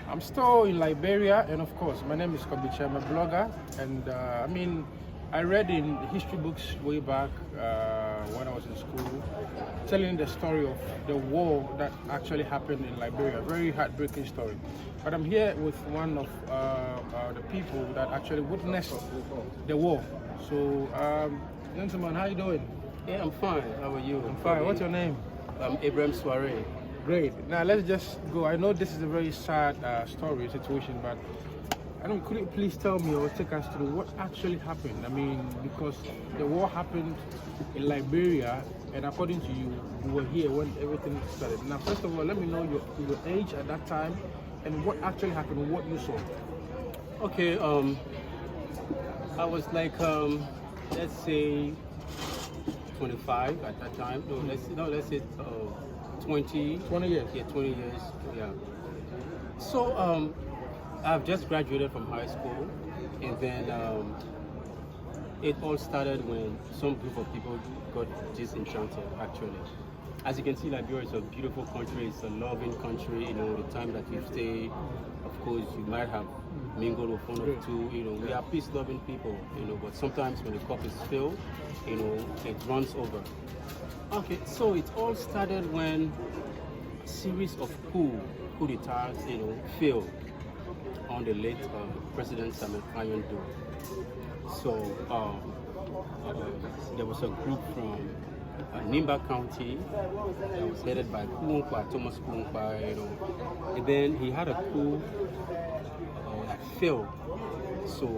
I'm still in Liberia, and of course, my name is Kobby Kyei. I'm a blogger, and I read in history books way back when I was in school, telling the story of the war that actually happened in Liberia. Very heartbreaking story. But I'm here with one of the people that actually witnessed the war. So, gentlemen, how you doing? Yeah, I'm fine. How are you? I'm fine. What's your name? I'm Abraham Soiree. Great. Now let's just go. I know this is a very sad situation, but could you please tell me or take us through what actually happened? I mean, because the war happened in Liberia, and according to you, you were here when everything started. Now, first of all, let me know your age at that time and what actually happened, what you saw. Okay. I was like, let's say 25 at that time. Let's say 20 years. Yeah, 20 years. Yeah. So I've just graduated from high school, and then it all started when some group of people got disenchanted. Actually, as you can see, Liberia is a beautiful country. It's a loving country. You know, the time that you stay, of course, you might have mingled with one or two. You know, we are peace-loving people. You know, but sometimes when the cup is filled, you know, it runs over. Okay, so it all started when a series of coup d'etats, you know, failed on the late President Samuel Kanyando. So there was a group from Nimba County that was headed by Thomas Kuunkwa, you know, and then he had a coup that failed. So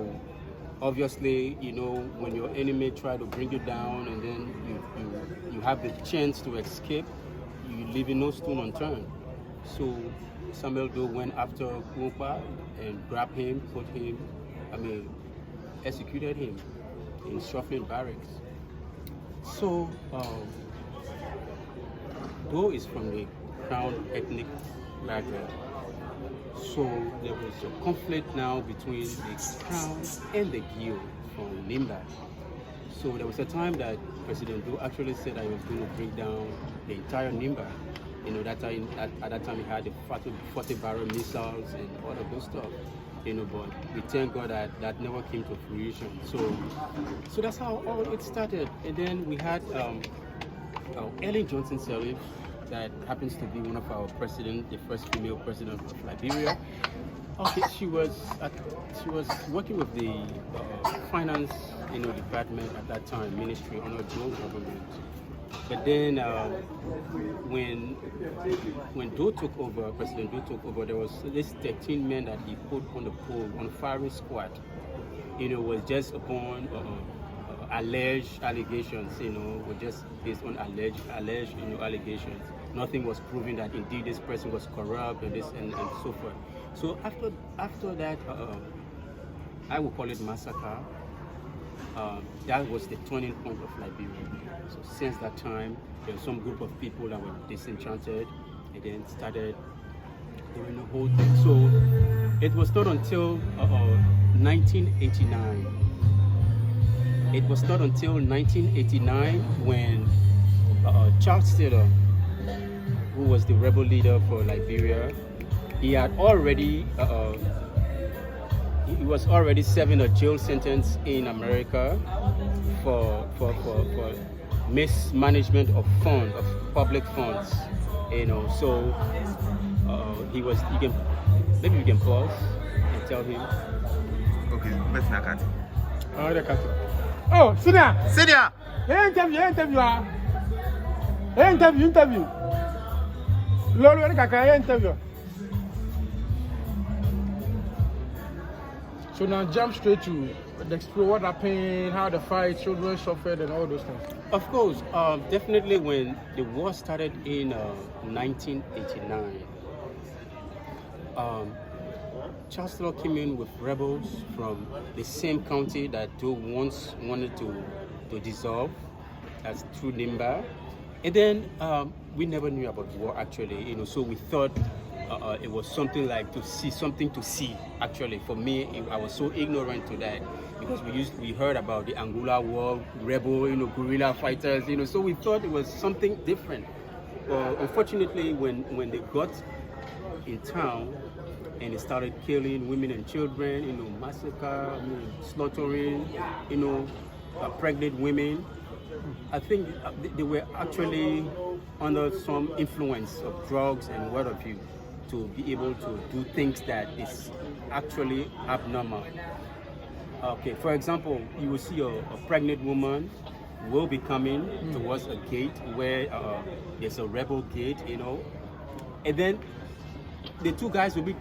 obviously, you know, when your enemy try to bring you down and then you have the chance to escape, you leave no stone unturned. So Samuel Doe went after Kuunkwa and grabbed him, executed him in shuffling barracks. So Doe is from the Crown ethnic background. So there was a conflict now between the Crown and the Guild from Nimba. So there was a time that President Doe actually said that he was going to bring down the entire Nimba. You know, at that time he had the 40 barrel missiles and all of those stuff. You know, but we thank God that never came to fruition. So that's how all it started. And then we had Ellen Johnson Sirleaf, that happens to be one of our president, the first female president of Liberia. Okay, she was working with the finance, you know, department at that time, ministry under Joe government. But then when Doe took over, President Doe took over, there was this 13 men that he put on the pole, on the firing squad. You know, was just upon alleged allegations. You know, were just based on alleged allegations. Nothing was proving that indeed this person was corrupt and and so forth. So after that, I would call it massacre. That was the turning point of Liberia. So since that time, there was some group of people that were disenchanted and then started doing the whole thing. So it was not until 1989. It was not until 1989 when Charles Taylor, who was the rebel leader for Liberia, he had already he was already serving a jail sentence in America for mismanagement of public funds. You know, so maybe you can pause and tell him. Okay, let's not cut. Oh, sit down. Sit down. Interview. Lolo kaka interview. So now jump straight to explore what happened, how the fight, children suffered, and all those things. Of course, definitely when the war started in 1989, Charles Taylor came in with rebels from the same county that Doe once wanted to dissolve, as through Nimba. And then we never knew about war actually, you know, so we thought it was something like to see. Actually, for me, I was so ignorant to that because we heard about the Angola War, rebel, you know, guerrilla fighters, you know, so we thought it was something different. Unfortunately, when they got in town, and they started killing women and children, massacre, slaughtering, pregnant women. I think they were actually under some influence of drugs and what have you, to be able to do things that is actually abnormal. Okay, for example, you will see a pregnant woman will be coming towards a gate where there's a rebel gate, and then the two guys will be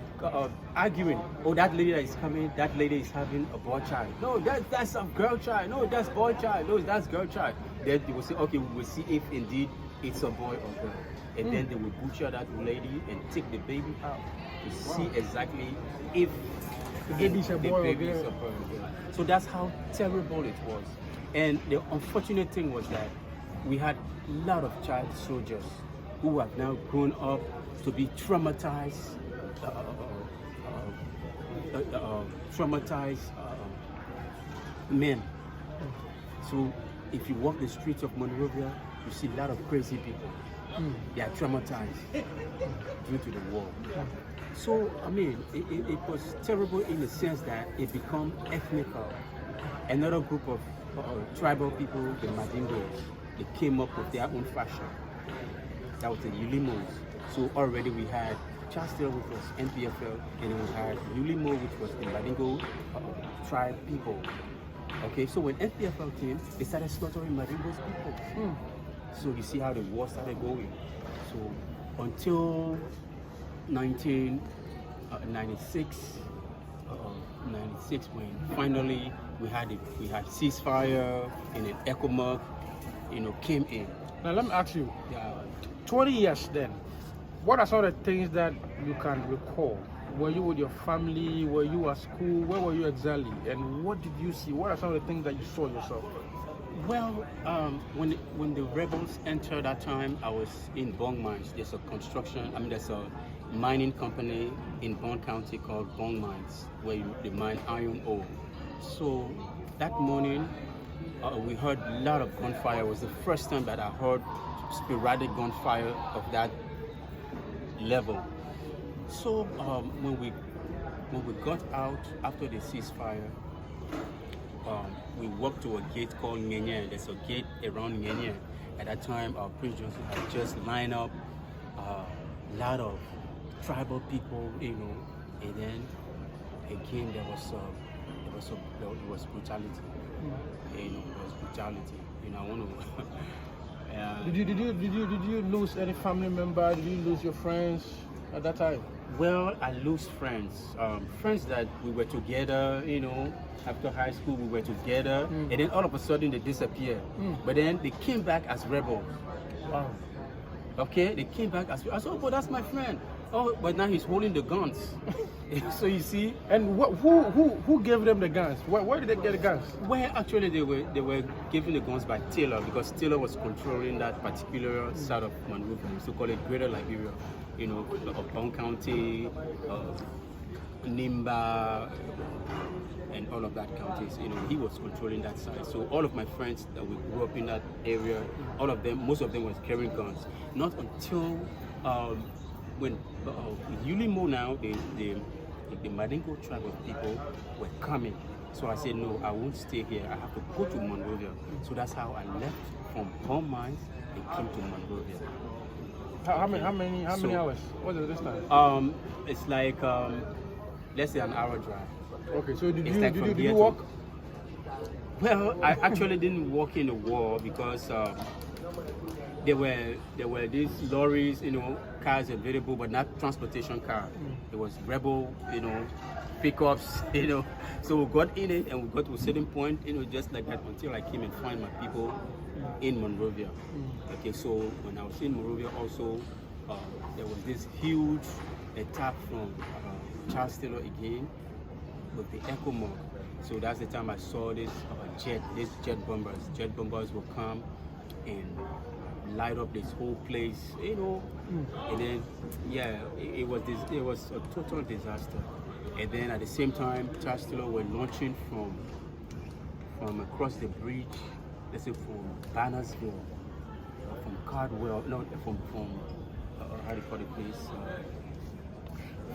arguing. Oh, that lady that is coming, that lady is having a boy child. No, that's a girl child. No, that's boy child. No, that's girl child. Then they will say, okay, we will see if indeed it's a boy or girl. And then they will butcher that lady and take the baby out to see exactly if the baby's a boy or girl. So that's how terrible it was. And the unfortunate thing was that we had a lot of child soldiers who have now grown up to be traumatized, men. So if you walk the streets of Monrovia, you see a lot of crazy people. They are traumatized due to the war. So, I mean, it was terrible in the sense that it became ethnical. Another group of tribal people, the Madingos, they came up with their own fashion. That was the Yulimos. So already we had Chastel, which was NPFL, and then we had Yulimo, which was the Madingo tribe people. Okay, so when NPFL came, they started slaughtering Madingo's people. So you see how the war started going. So until 1996, 96, when finally we had ceasefire, and then ECOMOG, came in. Now let me ask you, Yeah. 20 years then, what are some of the things that you can recall? Were you with your family? Were you at school? Where were you exactly? And what did you see? What are some of the things that you saw yourself? Well, when the rebels entered that time, I was in Bong Mines. There's there's a mining company in Bond County called Bong Mines, where they mine iron ore. So that morning, we heard a lot of gunfire. It was the first time that I heard sporadic gunfire of that level. So when we got out after the ceasefire, we walked to a gate called Nyenye. There's a gate around Nyenye. At that time, Prince Johnson had just lined up a lot of tribal people, and then again there was brutality. It was brutality. I want to. Did you lose any family member? Did you lose your friends at that time? Well, I lose friends. Friends that we were together, after high school we were together, and then all of a sudden they disappeared. But then they came back as rebels. Wow. Okay, they came back as I said, oh, but that's my friend. Oh, but now he's holding the guns. So you see. And who gave them the guns? Where did they get the guns? Well, actually they were given the guns by Taylor, because Taylor was controlling that particular side of Monrovia. We used to call it Greater Liberia. Of Bong County, Nimba, and all of that counties. He was controlling that side. So all of my friends that we grew up in that area, most of them was carrying guns. Not until when Yulimo now, the Madingo tribe of people were coming. So I said, no, I won't stay here. I have to go to Monrovia. So that's how I left from Bond Mines and came to Monrovia. How many hours? What is this time? It's like let's say an hour drive. Okay, so did It's like you walk? Well, I actually didn't walk in the war because there were these lorries, cars available, but not transportation car. It was rebel, pickups, So we got in it and we got to a certain point, just like that, until I came and find my people in Monrovia. Okay, so when I was in Monrovia also, there was this huge attack from Charles Taylor again with the ECOMOG. So that's the time I saw these jet bombers. Jet bombers will come and light up this whole place, and then it was a total disaster. And then at the same time, Charles Taylor were launching from across the bridge, let's say from Bannersville, from Cardwell, no, from how do you call the place?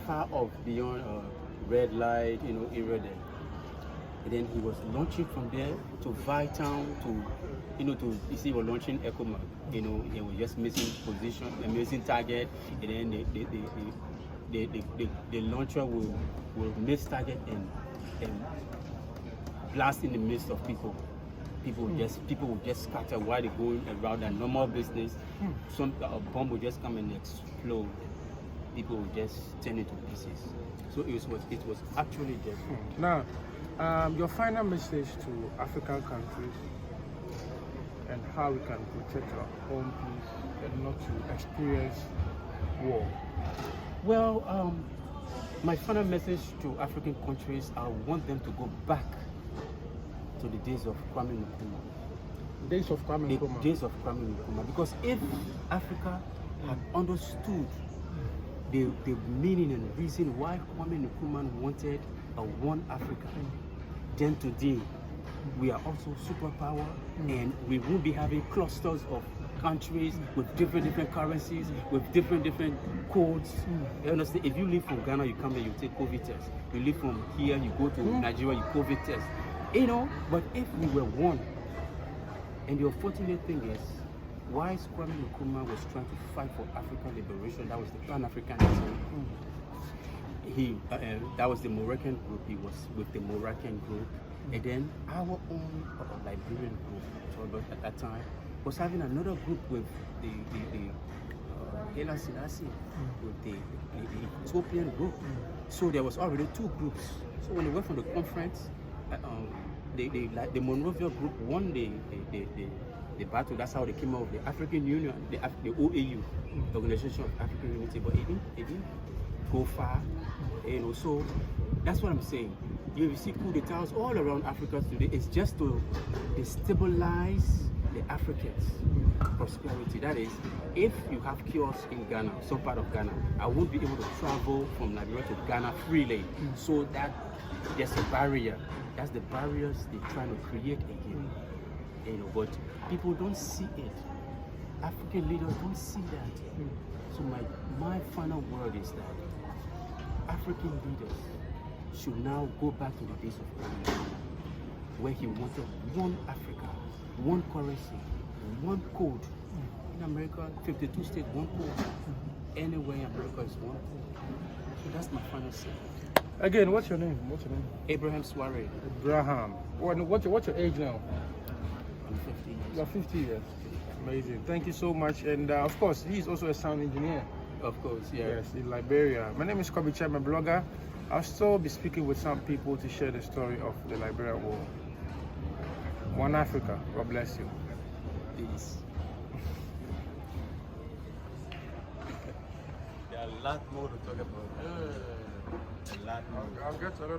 far off beyond red light, area there. And then he was launching from there to Vietown he was launching EcoMark. He was just missing position, missing target, and then the launcher will miss target and blast in the midst of people. People will just scatter while they're going around their normal business. A bomb will just come and explode. People will just turn into pieces. So it was actually deadly. Now, your final message to African countries and how we can protect our own peace and not to experience war. Well, my final message to African countries, I want them to go back to the days of Kwame Nkrumah. Days of Kwame Nkrumah. Days of Kwame Nkrumah. Because if Africa had understood the meaning and reason why Kwame Nkrumah wanted a one Africa, then today we are also superpower, and we won't be having clusters of countries with different currencies, with different codes. You understand? If you live from Ghana, you come here, you take COVID test. You live from here, you go to Nigeria, you COVID test. But if we were one, and the unfortunate thing is, while Kwame Nkrumah was trying to fight for African liberation, that was the Pan-Africanism. That was the Moroccan group. He was with the Moroccan group, and then our own Liberian group at that time was having another group with the Haile Selassie, with the Ethiopian group. So there was already two groups. So when they went from the conference, the Monrovia group won the battle. That's how they came out of the African Union, the OAU, the Organization of African Unity. But it didn't go far, So that's what I'm saying. You see coup d'etats all around Africa today. It's just to destabilize the Africans' prosperity. That is, if you have kiosks in Ghana, some part of Ghana, I won't be able to travel from Liberia to Ghana freely. So that there's a barrier. That's the barriers they're trying to create again. But people don't see it. African leaders don't see that. So my final word is that African leaders should now go back to the days of Kwame, where he wanted one Africa, one currency, one code. In America, 52 states, one code. Anywhere in America is one code. So that's my final say. Again, what's your name? Abraham Soiree. Abraham. What's your age now? I'm 50 years. You're 50 years. Amazing. Thank you so much. And of course, he's also a sound engineer. Of course, yeah. Yes, in Liberia. My name is Kobby Kyei, I'm a blogger. I'll still be speaking with some people to share the story of the Liberian War. One Africa. God bless you. Peace. There are a lot more to talk about. A lot more. I'll get a lot of